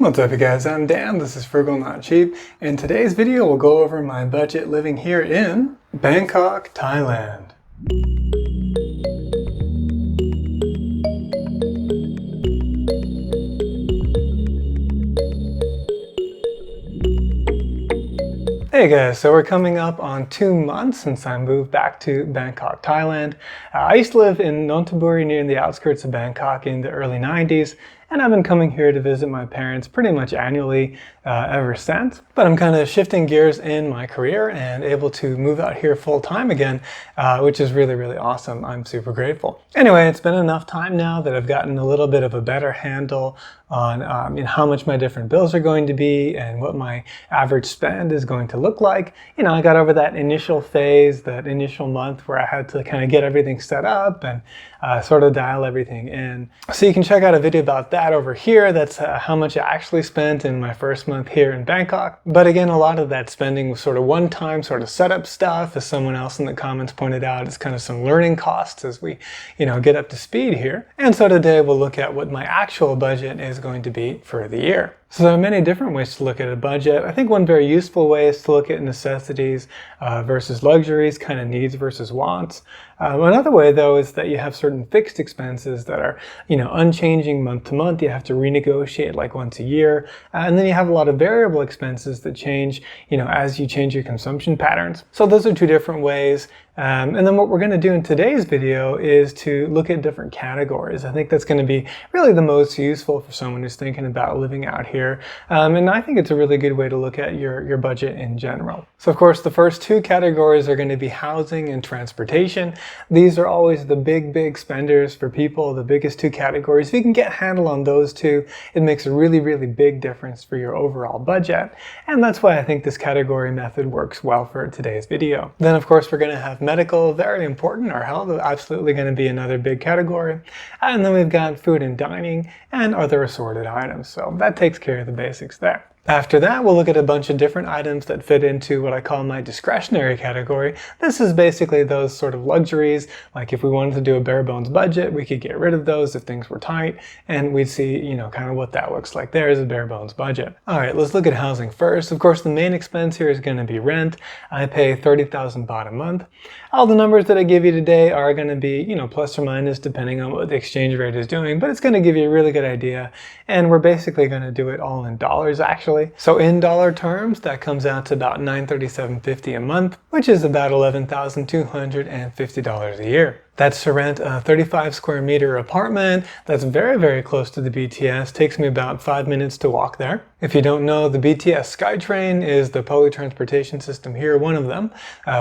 What's up you guys, I'm Dan, this is Frugal Not Cheap. In today's video we'll go over my budget living here in Bangkok, Thailand. Hey guys, so we're coming up on 2 months since I moved back to Bangkok, Thailand. I used to live in Nonthaburi near the outskirts of Bangkok in the early 90s, and I've been coming here to visit my parents pretty much annually ever since. But I'm kind of shifting gears in my career and able to move out here full time again, which is really, really awesome. I'm super grateful. Anyway, it's been enough time now that I've gotten a little bit of a better handle on how much my different bills are going to be and what my average spend is going to look like. I got over that initial phase, that initial month where I had to kind of get everything set up and sort of dial everything in. So you can check out a video about that over here. That's how much I actually spent in my first month here in Bangkok. But again, a lot of that spending was sort of one-time sort of setup stuff. As someone else in the comments pointed out, it's kind of some learning costs as we get up to speed here. And so today we'll look at what my actual budget is going to be for the year. So there are many different ways to look at a budget. I think one very useful way is to look at necessities versus luxuries, kind of needs versus wants. Another way though is that you have certain fixed expenses that are unchanging month to month. You have to renegotiate like once a year. And then you have a lot of variable expenses that change as you change your consumption patterns. So those are two different ways. And then what we're going to do in today's video is to look at different categories. I think that's going to be really the most useful for someone who's thinking about living out here. And I think it's a really good way to look at your budget in general. So of course, the first two categories are going to be housing and transportation. These are always the big spenders for people, the biggest two categories. If you can get a handle on those two, it makes a really big difference for your overall budget. And that's why I think this category method works well for today's video. Then of course, we're going to have medical, very important. Our health is absolutely going to be another big category. And then we've got food and dining and other assorted items. So that takes care of the basics there. After that, we'll look at a bunch of different items that fit into what I call my discretionary category. This is basically those sort of luxuries. Like if we wanted to do a bare bones budget, we could get rid of those if things were tight, and we'd see, kind of what that looks like there is a bare bones budget. All right, let's look at housing first. Of course, the main expense here is going to be rent. I pay 30,000 baht a month. All the numbers that I give you today are going to be, plus or minus depending on what the exchange rate is doing, but it's going to give you a really good idea. And we're basically going to do it all in dollars, actually. So in dollar terms, that comes out to about $937.50 a month, which is about $11,250 a year. That's to rent a 35 square meter apartment that's very close to the BTS. Takes me about 5 minutes to walk there. If you don't know, the BTS SkyTrain is the public transportation system here, one of them.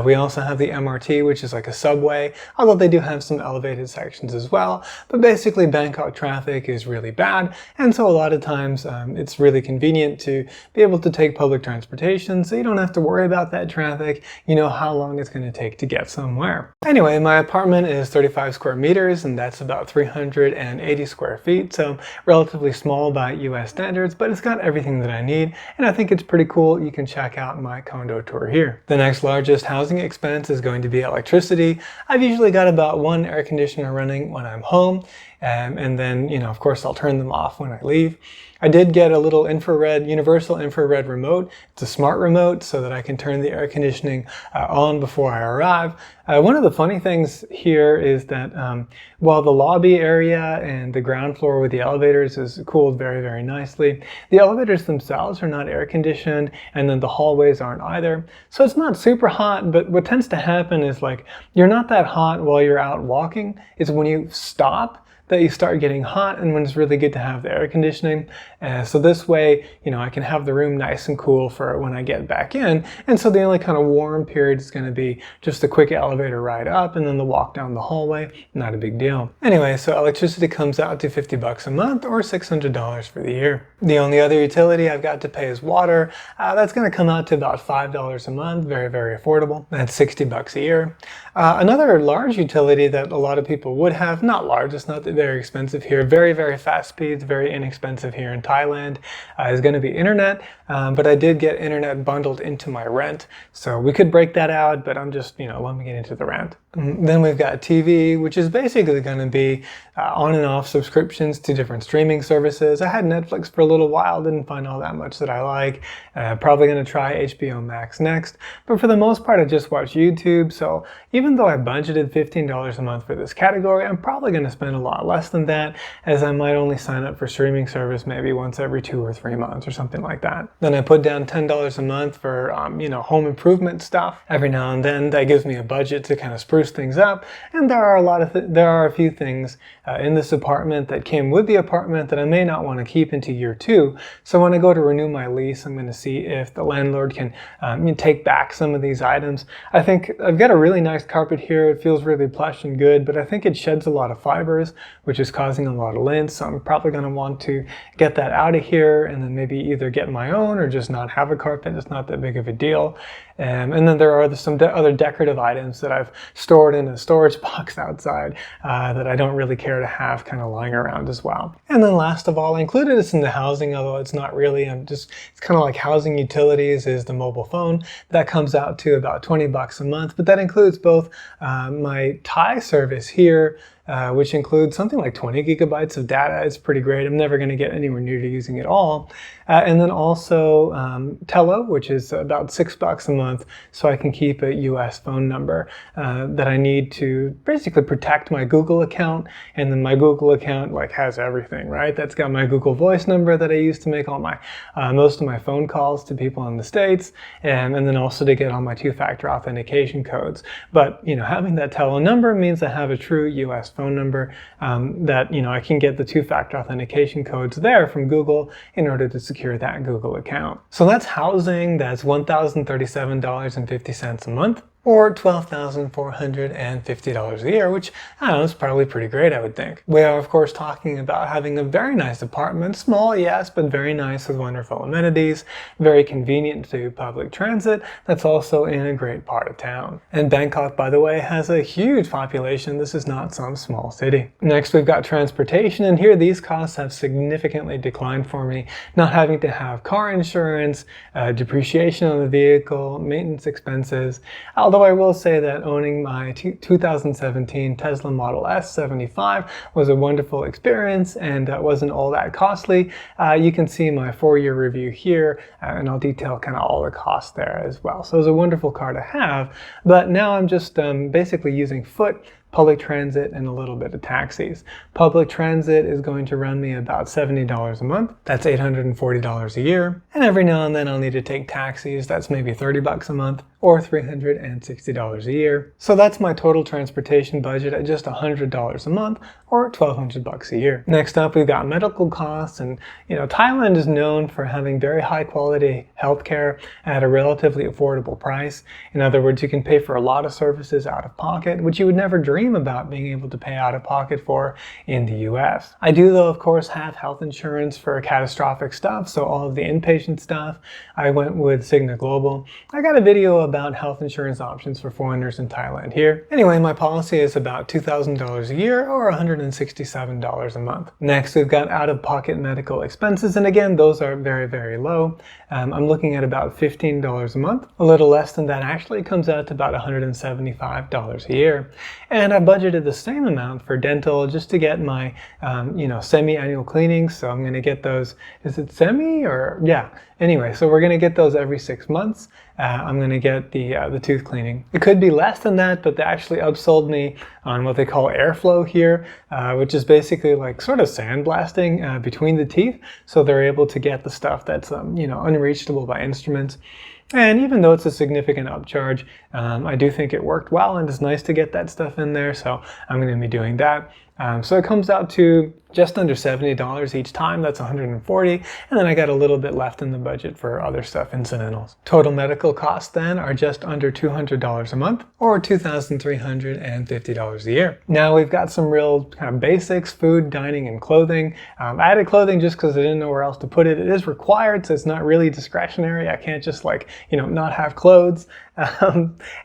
We also have the MRT, which is like a subway, although they do have some elevated sections as well. But basically, Bangkok traffic is really bad, and so a lot of times it's really convenient to be able to take public transportation, so you don't have to worry about that traffic. You know how long it's going to take to get somewhere. Anyway, my apartment is 35 square meters, and that's about 380 square feet, so relatively small by US standards, but it's got everything that I need, and I think it's pretty cool. You can check out my condo tour here. The next largest housing expense is going to be electricity. I've usually got about one air conditioner running when I'm home, and then, of course, I'll turn them off when I leave. I did get a little universal infrared remote. It's a smart remote so that I can turn the air conditioning on before I arrive. One of the funny things here is that while the lobby area and the ground floor with the elevators is cooled very nicely, the elevators themselves are not air conditioned, and then the hallways aren't either. So it's not super hot, but what tends to happen is like you're not that hot while you're out walking. It's when you stop that you start getting hot, and when it's really good to have the air conditioning. So this way, I can have the room nice and cool for when I get back in. And so the only kind of warm period is going to be just a quick elevator ride up and then the walk down the hallway. Not a big deal. Anyway, so electricity comes out to 50 bucks a month or $600 for the year. The only other utility I've got to pay is water. That's going to come out to about $5 a month. Very affordable. That's 60 bucks a year. Another large utility that a lot of people would have, not large, it's not that very expensive here. Very, very fast speeds, very inexpensive here in Thailand is going to be internet, but I did get internet bundled into my rent, so we could break that out, but I'm just, lumping it into the rent. Then we've got TV, which is basically going to be on and off subscriptions to different streaming services. I had Netflix for a little while, didn't find all that much that I like. Probably going to try HBO Max next, but for the most part I just watch YouTube, so even though I budgeted $15 a month for this category, I'm probably going to spend a lot less than that, as I might only sign up for streaming service maybe once every 2 or 3 months or something like that. Then I put down $10 a month for home improvement stuff. Every now and then that gives me a budget to kind of spruce things up, and there are a few things in this apartment that came with the apartment that I may not want to keep into year 2. So when I go to renew my lease, I'm going to see if the landlord can take back some of these items. I think I've got a really nice carpet here. It feels really plush and good, but I think it sheds a lot of fibers, which is causing a lot of lint. So I'm probably going to want to get that out of here and then maybe either get my own or just not have a carpet. It's not that big of a deal. And then there are some other decorative items that I've stored in a storage box outside that I don't really care to have kind of lying around as well. And then last of all, I included this in the housing, although it's not really. It's kind of like housing utilities is the mobile phone. That comes out to about $20 a month, but that includes both my Thai service here, which includes something like 20 gigabytes of data. It's pretty great. I'm never going to get anywhere near to using it all. And then also Tello, which is about $6 a month, so I can keep a US phone number that I need to basically protect my Google account. And then my Google account has everything, right? That's got my Google Voice number that I use to make all my most of my phone calls to people in the States, and then also to get all my 2-factor authentication codes. But having that Tello number means I have a true US phone number that I can get the 2-factor authentication codes there from Google in order to secure that Google account. So that's housing. That's $1,037.50 a month, or $12,450 a year, which I don't know, is probably pretty great, I would think. We are, of course, talking about having a very nice apartment. Small, yes, but very nice with wonderful amenities, very convenient to public transit. That's also in a great part of town. And Bangkok, by the way, has a huge population. This is not some small city. Next, we've got transportation, and here these costs have significantly declined for me. Not having to have car insurance, depreciation on the vehicle, maintenance expenses. Although I will say that owning my 2017 Tesla Model S 75 was a wonderful experience and wasn't all that costly. You can see my 4-year review here, and I'll detail kind of all the costs there as well. So it was a wonderful car to have, but now I'm just basically using foot, public transit, and a little bit of taxis. Public transit is going to run me about $70 a month. That's $840 a year. And every now and then I'll need to take taxis. That's maybe $30 a month or $360 a year. So that's my total transportation budget at just $100 a month or $1,200 a year. Next up, we've got medical costs, and Thailand is known for having very high quality healthcare at a relatively affordable price. In other words, you can pay for a lot of services out of pocket, which you would never dream about being able to pay out of pocket for in the US. I do, though, of course, have health insurance for catastrophic stuff, so all of the inpatient stuff, I went with Cigna Global. I got a video about health insurance options for foreigners in Thailand here. Anyway, my policy is about $2,000 a year or $167 a month. Next, we've got out-of-pocket medical expenses, and again, those are very, very low. I'm looking at about $15 a month. A little less than that actually comes out to about $175 a year. And I budgeted the same amount for dental just to get my, semi-annual cleanings. So I'm going to get those. Is it semi or yeah? Anyway, so we're going to get those every 6 months. I'm going to get the tooth cleaning. It could be less than that, but they actually upsold me on what they call airflow here, which is basically like sort of sandblasting between the teeth. So they're able to get the stuff that's unreachable by instruments. And even though it's a significant upcharge, I do think it worked well, and it's nice to get that stuff in there, so I'm going to be doing that. So it comes out to just under $70 each time. That's $140, and then I got a little bit left in the budget for other stuff, incidentals. Total medical costs then are just under $200 a month, or $2,350 a year. Now we've got some real kind of basics: food, dining, and clothing. I added clothing just because I didn't know where else to put it. It is required, so it's not really discretionary. I can't just not have clothes.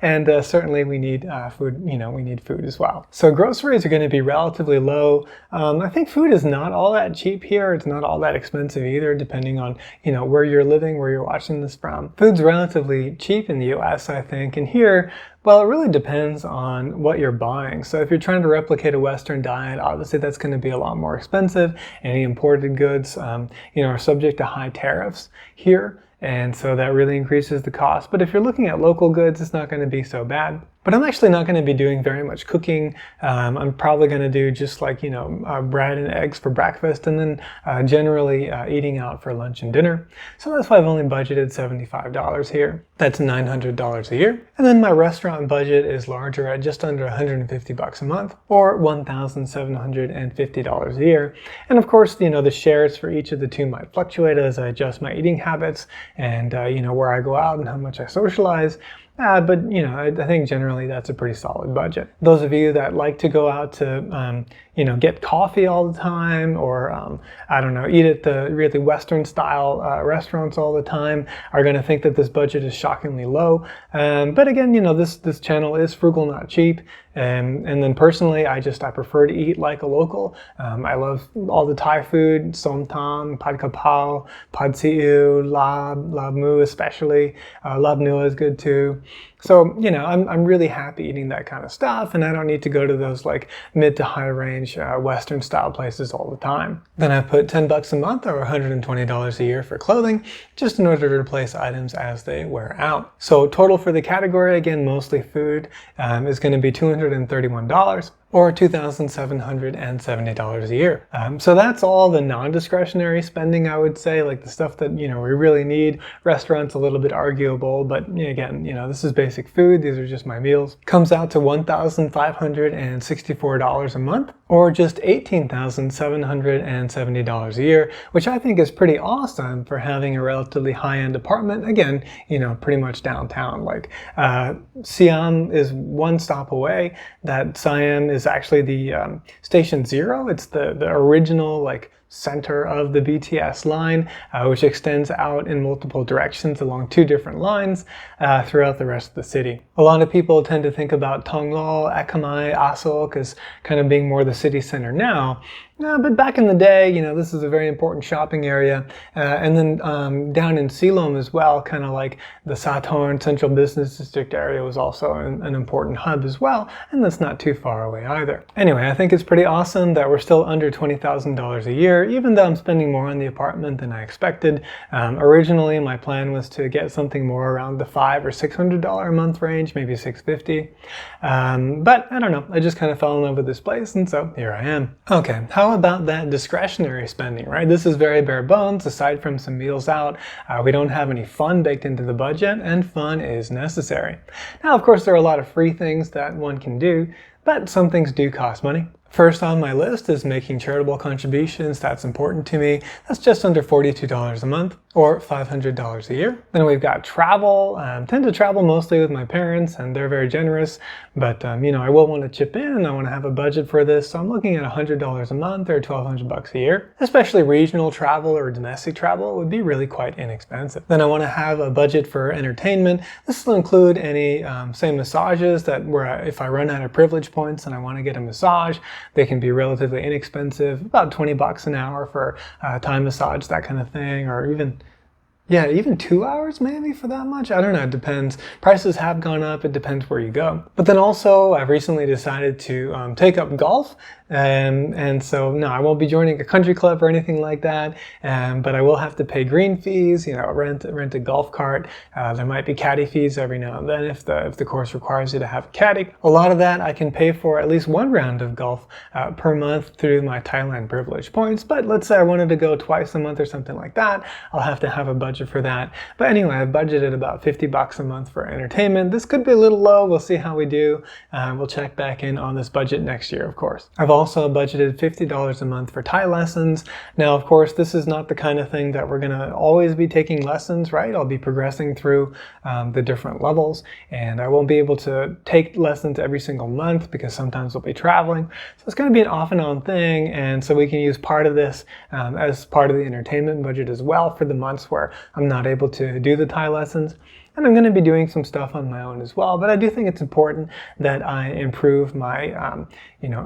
And certainly we need food, we need food as well. So groceries are going to be relatively low. I think food is not all that cheap here. It's not all that expensive either, depending on, where you're living, where you're watching this from. Food's relatively cheap in the US, I think. And here, well, it really depends on what you're buying. So if you're trying to replicate a Western diet, obviously that's going to be a lot more expensive. Any imported goods, are subject to high tariffs here. And so that really increases the cost. But if you're looking at local goods, it's not going to be so bad. But I'm actually not going to be doing very much cooking. I'm probably going to do just like, bread and eggs for breakfast, and then generally eating out for lunch and dinner. So that's why I've only budgeted $75 here. That's $900 a year. And then my restaurant budget is larger at just under $150 a month, or $1,750 a year. And of course, the shares for each of the two might fluctuate as I adjust my eating habits and, where I go out and how much I socialize. But I think generally that's a pretty solid budget. Those of you that like to go out to, get coffee all the time, or eat at the really Western style restaurants all the time, are going to think that this budget is shockingly low. But again, this channel is frugal, not cheap. And then personally, I prefer to eat like a local. I love all the Thai food, som tam, pad kapao, pad siu, lab mu especially. Lab nua is good too. So, I'm really happy eating that kind of stuff, and I don't need to go to those like mid to high range Western style places all the time. Then I put $10 a month or $120 a year for clothing, just in order to replace items as they wear out. So total for the category, again, mostly food, is going to be $231. Or $2,770 a year. So that's all the non-discretionary spending, I would say, like the stuff that, we really need. Restaurants, a little bit arguable, but again, this is basic food. These are just my meals. Comes out to $1,564 a month, or just $18,770 a year, which I think is pretty awesome for having a relatively high-end apartment. Again, pretty much downtown. Like Siam is one stop away. That Siam is actually the Station Zero. It's the original center of the BTS line, which extends out in multiple directions along two different lines throughout the rest of the city. A lot of people tend to think about Tonglo, Akamai, Asok as kind of being more the city center now. But back in the day, this is a very important shopping area. And then down in Silom as well, kind of like the Sathorn Central Business District area was also an important hub as well. And that's not too far away either. Anyway, I think it's pretty awesome that we're still under $20,000 a year, even though I'm spending more on the apartment than I expected. Originally, my plan was to get something more around the $500 or $600 a month range, maybe $650. But I don't know, I just kind of fell in love with this place, and so here I am. Okay, how about that discretionary spending, right? This is very bare bones. Aside from some meals out, we don't have any fun baked into the budget, and fun is necessary. Now, of course, there are a lot of free things that one can do, but some things do cost money. First on my list is making charitable contributions. That's important to me. That's just under $42 a month, or $500 a year. Then we've got travel. I tend to travel mostly with my parents, and they're very generous. But I will want to chip in, and I want to have a budget for this. So I'm looking at $100 a month, or $1,200 a year. Especially regional travel or domestic travel would be really quite inexpensive. Then I want to have a budget for entertainment. This will include any, say, massages that if I run out of privilege points and I want to get a massage, they can be relatively inexpensive, about $20 an hour for Thai massage, that kind of thing, or even 2 hours maybe for that much. I don't know, it depends. Prices have gone up, it depends where you go. But then also, I've recently decided to take up golf. And so, no, I won't be joining a country club or anything like that. But I will have to pay green fees, rent a golf cart. There might be caddy fees every now and then if the course requires you to have a caddy. A lot of that I can pay for at least one round of golf per month through my Thailand privilege points. But let's say I wanted to go twice a month or something like that. I'll have to have a budget for that. But anyway, I've budgeted about $50 a month for entertainment. This could be a little low. We'll see how we do. We'll check back in on this budget next year, of course. I've also budgeted $50 a month for Thai lessons. Now, of course, this is not the kind of thing that we're going to always be taking lessons, right? I'll be progressing through the different levels, and I won't be able to take lessons every single month because sometimes we'll be traveling. So it's going to be an off and on thing, and so we can use part of this as part of the entertainment budget as well for the months where I'm not able to do the Thai lessons. And I'm going to be doing some stuff on my own as well, but I do think it's important that I improve my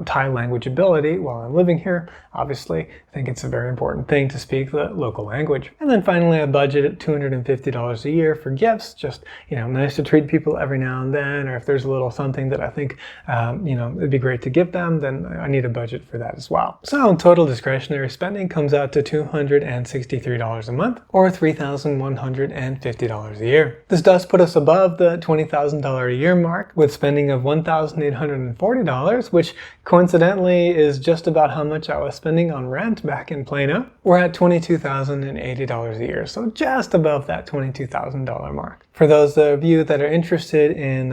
Thai language ability while I'm living here. Obviously, I think it's a very important thing to speak the local language. And then finally, I budget at $250 a year for gifts. Just, nice to treat people every now and then, or if there's a little something that I think, it'd be great to give them, then I need a budget for that as well. So total discretionary spending comes out to $263 a month, or $3,150 a year. This does put us above the $20,000 a year mark, with spending of $1,840, which coincidentally is just about how much I was spending on rent back in Plano. We're at $22,080 a year, so just above that $22,000 mark. For those of you that are interested in,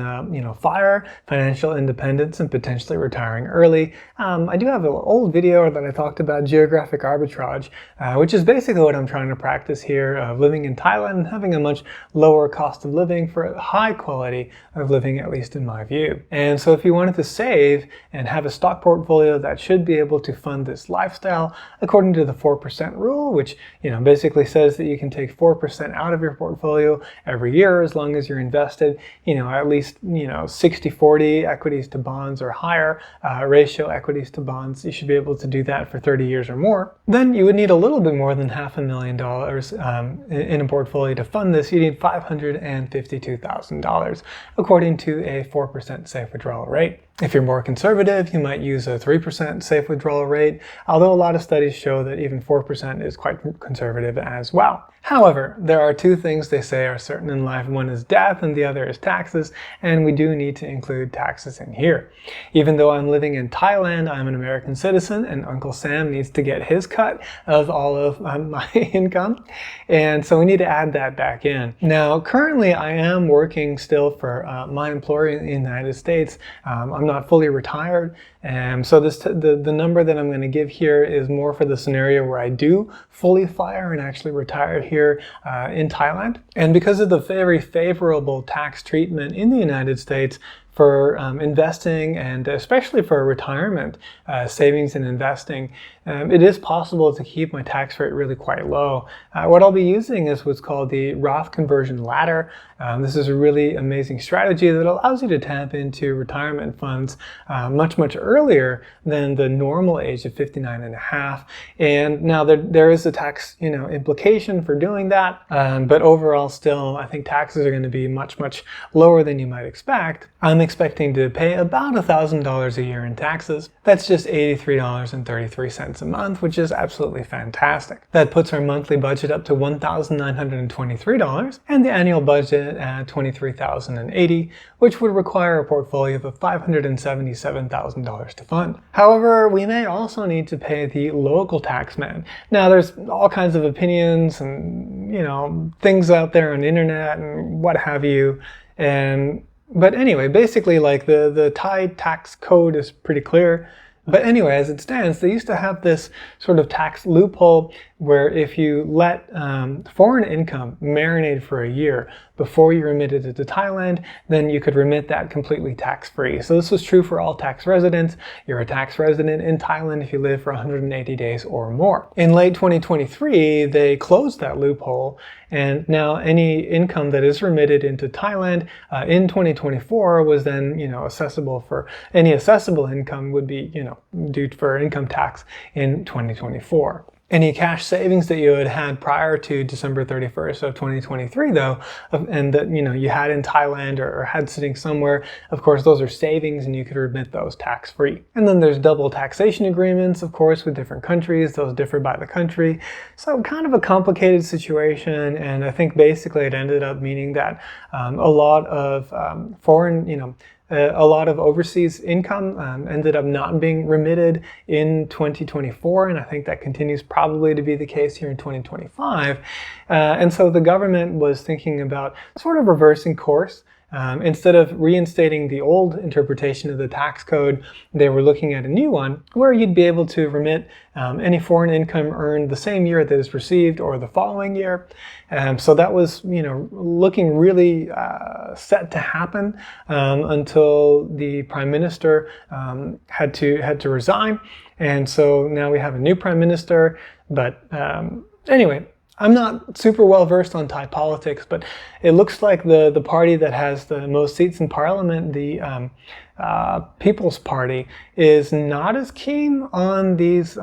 FIRE, financial independence, and potentially retiring early, I do have an old video that I talked about geographic arbitrage, which is basically what I'm trying to practice here, of living in Thailand and having a much lower cost of living for a high quality of living, at least in my view. And so if you wanted to save and have a stock portfolio that should be able to fund this lifestyle, according to the 4% rule, which basically says that you can take 4% out of your portfolio every year as long as you're invested, at least 60-40 equities to bonds or higher ratio equities to bonds. You should be able to do that for 30 years or more. Then you would need a little bit more than $500,000 in a portfolio to fund this. You need $552,000 according to a 4% safe withdrawal rate. If you're more conservative, you might use a 3% safe withdrawal rate, although a lot of studies show that even 4% is quite conservative as well. However, there are two things they say are certain in life. One is death and the other is taxes, and we do need to include taxes in here. Even though I'm living in Thailand, I'm an American citizen, and Uncle Sam needs to get his cut of all of my income, and so we need to add that back in. Now, currently I am working still for my employer in the United States. I'm not fully retired, and so the number that I'm going to give here is more for the scenario where I do fully FIRE and actually retire here in Thailand. And because of the very favorable tax treatment in the United States for investing, and especially for retirement savings and investing, it is possible to keep my tax rate really quite low. What I'll be using is what's called the Roth conversion ladder. This is a really amazing strategy that allows you to tap into retirement funds much earlier than the normal age of 59 and a half. And now there is a tax implication for doing that, but overall still I think taxes are going to be much lower than you might expect. I'm expecting to pay about $1,000 a year in taxes. That's just $83.33 a month, which is absolutely fantastic. That puts our monthly budget up to $1,923 and the annual budget at $23,080, which would require a portfolio of $577,000 to fund. However, we may also need to pay the local tax man. Now, there's all kinds of opinions and things out there on the internet and what have you, but anyway, basically, like the Thai tax code is pretty clear. But anyway, as it stands, they used to have this sort of tax loophole where if you let foreign income marinate for a year before you remitted it to Thailand, then you could remit that completely tax-free. So this was true for all tax residents. You're a tax resident in Thailand if you live for 180 days or more. In late 2023, they closed that loophole, and now any income that is remitted into Thailand in 2024 was then, accessible for any assessable income would be, due for income tax in 2024. Any cash savings that you had prior to December 31st of 2023, though, and that you had in Thailand or had sitting somewhere, of course, those are savings and you could remit those tax-free. And then there's double taxation agreements, of course, with different countries. Those differ by the country. So kind of a complicated situation, and I think basically it ended up meaning that a lot of a lot of overseas income ended up not being remitted in 2024, and I think that continues probably to be the case here in 2025. And so the government was thinking about sort of reversing course. Instead of reinstating the old interpretation of the tax code, they were looking at a new one where you'd be able to remit any foreign income earned the same year that is received or the following year. So that was, looking really set to happen until the prime minister had to resign. And so now we have a new prime minister. But anyway, I'm not super well versed on Thai politics, but it looks like the party that has the most seats in parliament, the People's Party, is not as keen on these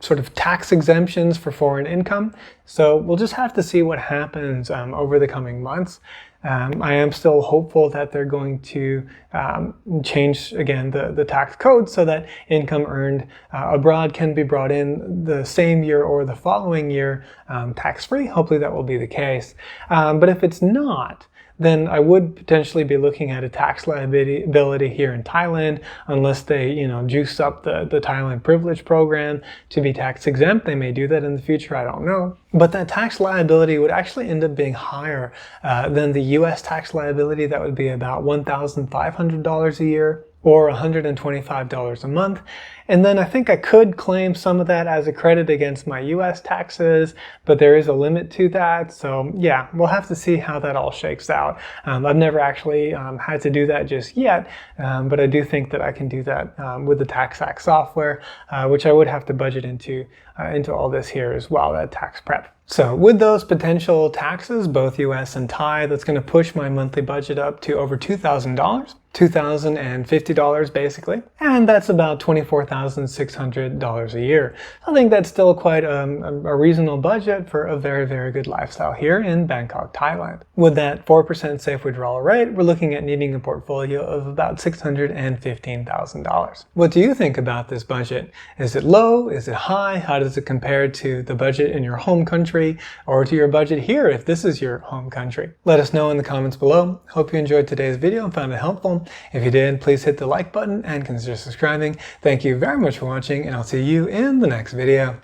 sort of tax exemptions for foreign income. So we'll just have to see what happens over the coming months. I am still hopeful that they're going to change, again, the tax code so that income earned abroad can be brought in the same year or the following year tax-free. Hopefully that will be the case. But if it's not, then I would potentially be looking at a tax liability here in Thailand, unless they, juice up the Thailand privilege program to be tax exempt. They may do that in the future, I don't know. But that tax liability would actually end up being higher than the US tax liability. That would be about $1,500 a year, or $125 a month. And then I think I could claim some of that as a credit against my US taxes, but there is a limit to that. So yeah, we'll have to see how that all shakes out. I've never actually had to do that just yet, but I do think that I can do that with the TaxAct software, which I would have to budget into all this here as well, that tax prep. So with those potential taxes, both US and Thai, that's going to push my monthly budget up to over $2,000. $2,050 basically, and that's about $24,600 a year. I think that's still quite a reasonable budget for a very, very good lifestyle here in Bangkok, Thailand. With that 4% safe withdrawal rate, we're looking at needing a portfolio of about $615,000. What do you think about this budget? Is it low? Is it high? How does it compare to the budget in your home country or to your budget here if this is your home country? Let us know in the comments below. Hope you enjoyed today's video and found it helpful. If you did, please hit the like button and consider subscribing. Thank you very much for watching, and I'll see you in the next video.